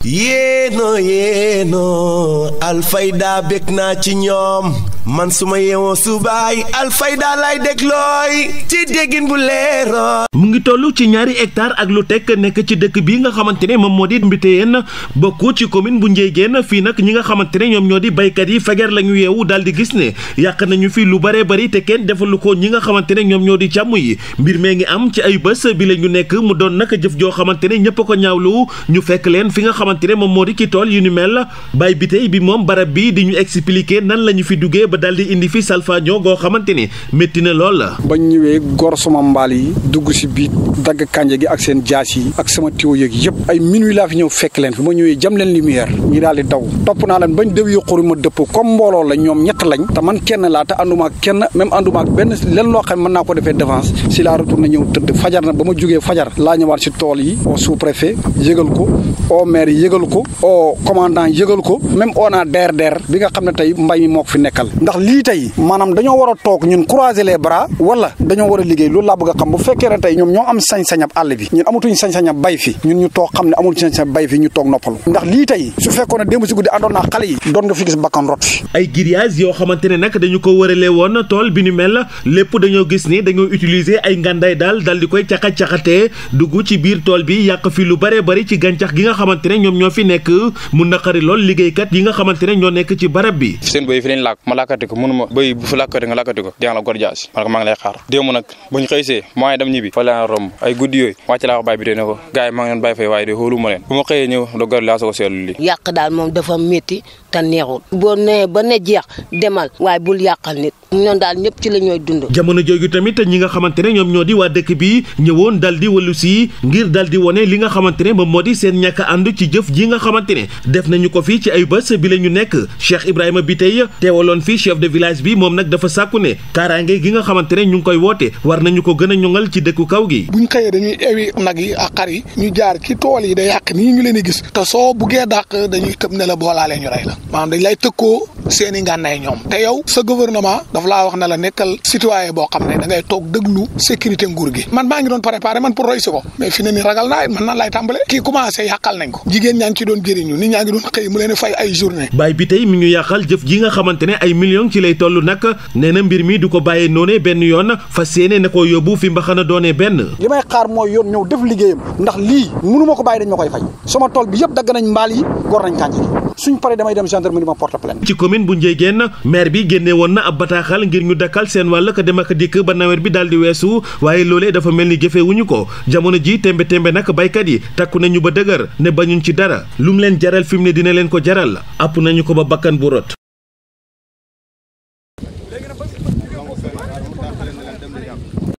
yéeno Alfayda bég naa ci ñoom man suma yeewoo subaay Alfayda lay déglooy ci déggin bu leeroo. mu ngi toll ci 2 hectares ak lu tekk nekk ci dëkk bi nga xamante ne moom moo di Mbiteyeen bokk ci commune bu Ndiéguène fii nag ñi nga xamante ne ñoom ñoo di baykat yi fajar la ñu yeewu daal di gis ne yàq nañu fi lu bare bari te kenn defalu ko ñi nga xamante ne ñoom ñoo di càmm yi mbir mee ngi am ci ay bés bi la ñu nekk mu doon nag jëf joo xamante ne ñëpp ko ñaawlu ñu fekk leen fi nga xamante ne moom moo di ci tool yu ni mel Baye Biteye bi moom barab bi di ñu expliquer nan la ñu fi duggee ba daal di indi fi salfaañoo goo xamante ni métti na lool la. bañ ñëwee gor sama mbaal yi dugg si biir dagg kànja gi ak seen jaas yi ak sama tiwo yeeg yëpp ay minuit laa fi ñëw fekk leen fi ma ñëwee jam leen lumière ñi daal di daw topp naa leen bañ déw yu xuri ma dëpp comme mbooloo la ñoom ñett lañ te man kenn laa te ànduma ak kenn même ànduma ak benn leen loo xam ne mën naa ko defee défense si laa retourné ñëw tëdd fajar na ba ma jógee fajar laa ñëwaat si tool yi au sous-préfet yëgal ko au maire yëgal ko au commandant yëgal ko même on a DRDR bi nga xam ne tey mbay mi moo ko fi nekkal ndax lii tey maanaam dañoo war a toog ñun croiser les bras wala dañoo war a liggéey loolu laa bëgg a xam bu fekkee ne tey ñoom ñoo am sañ-sañab àll bi ñun amatuñ sañ-sañab bay fi ñun ñu toog xam ne amul sañ-sañab bay fi ñu toog noppalu ndax lii tey su fekkoon ne démb si guddi àndoon naa xale yi doon nga fi gis bakkan rot fi ay grillage yoo xamante ne nag dañu ko wërale woon tool bi ñu mel lépp dañoo gis ni dañoo utiliser ay nganday daal di koy caxat-caxatee dugg ci biir tool bi yàq fi lu bare bari ci gàncax gi nga xamante ne ñoom ñoo fi nekk mu naqari lool liggéeykat yi nga xamante ne ñoo nekk ci barab bi seen bëy fi lañ làkk ma làkkati ko mënuma bëy bu fi làkkati nga làkkati ko dégg la gor jaas man ko maa ngi lay xaar démb nag buñ xëysee mooy dem ñibbi fa la romb ay guddi yooyu wàcc laa wax Baye Biteye ne ko gars yi maa ngi leen bàyyi fay waaye de xooluma leen bu ma xëyee ñëw do gor laa soo ko seetlu lii yàq daal moom dafa métti te neexul boo nee ba ne jeex demal waaye bul yàqal nit ñoom daal ñëpp ci la ñooy dund. jamono jooju tamit ñi nga xamante ne ñoom ñoo di waa dëkk bi ñëwoon dal di wàllu si ngir dal di wone li nga xamante ne moom moo di seen ñàkk ànd ci jëf ji nga xamante ne def nañu ko fii ci ay bés bi la ñu nekk Cheikh Ibrahima Biteye teewaloon fii chef de village bi moom nag dafa sàkku ne kaaraange gi nga xamante ne ñu ngi koy woote war nañu ko gën a ñoŋal ci dëkku kaw gi. buñ xëyee dañuy ewi nag yi ak xar yi ñu jaar ci tool yi day yàq nii ñu leen di gis te soo buggee dàq dañuy tëb ne la boolaalee ñu rey la maanaam dañ lay tëkkoo seen i ngànnaay ñoom te yow sa gouvernement dafa laa wax ne la nekkal citoyen boo xam ne da ngay toog déglu sécurité nguur gi man maa ngi doon préparé man pour roy si ko mais fi ne ni ragal naa man nan lay tàmbale kii commencé yàqal nañ ko jigéen ñaa ngi ci doon jëriñu nit ñaa ngi doon xëy mu leen fay ay journée Baye Biteye mi ñu yàqal jëf ji nga xamante ne ay millions ci lay toll nag nee na mbir mi du ko bàyyee noone benn yoon fas yéene na ko yóbbu fi mbaxana doonee benn li may xaar mooy yoon ñëw def liggéeyam ndax lii mënu ma ko bàyyi dañ ma koy fay sama tool bi yëpp dagg nañ mbaal yi gor nañ kànja gi suñ paree damay dem gendarmerie ma porte plainte ci commune bu Ndiéguène maire bi génne woon na ab bataaxal ngir ñu dakkal seen wàll ka dem ak dikk ba nawet bi daal di weesu waaye loolee dafa mel ni jëfewuñu ko jamono ji tembe nag baykat yi takku nañu ba dëgër ne bañuñ ci dara lu mu leen jaral fi mu ne dina leen ko jaral àpp nañu ko ba bakkan bu rot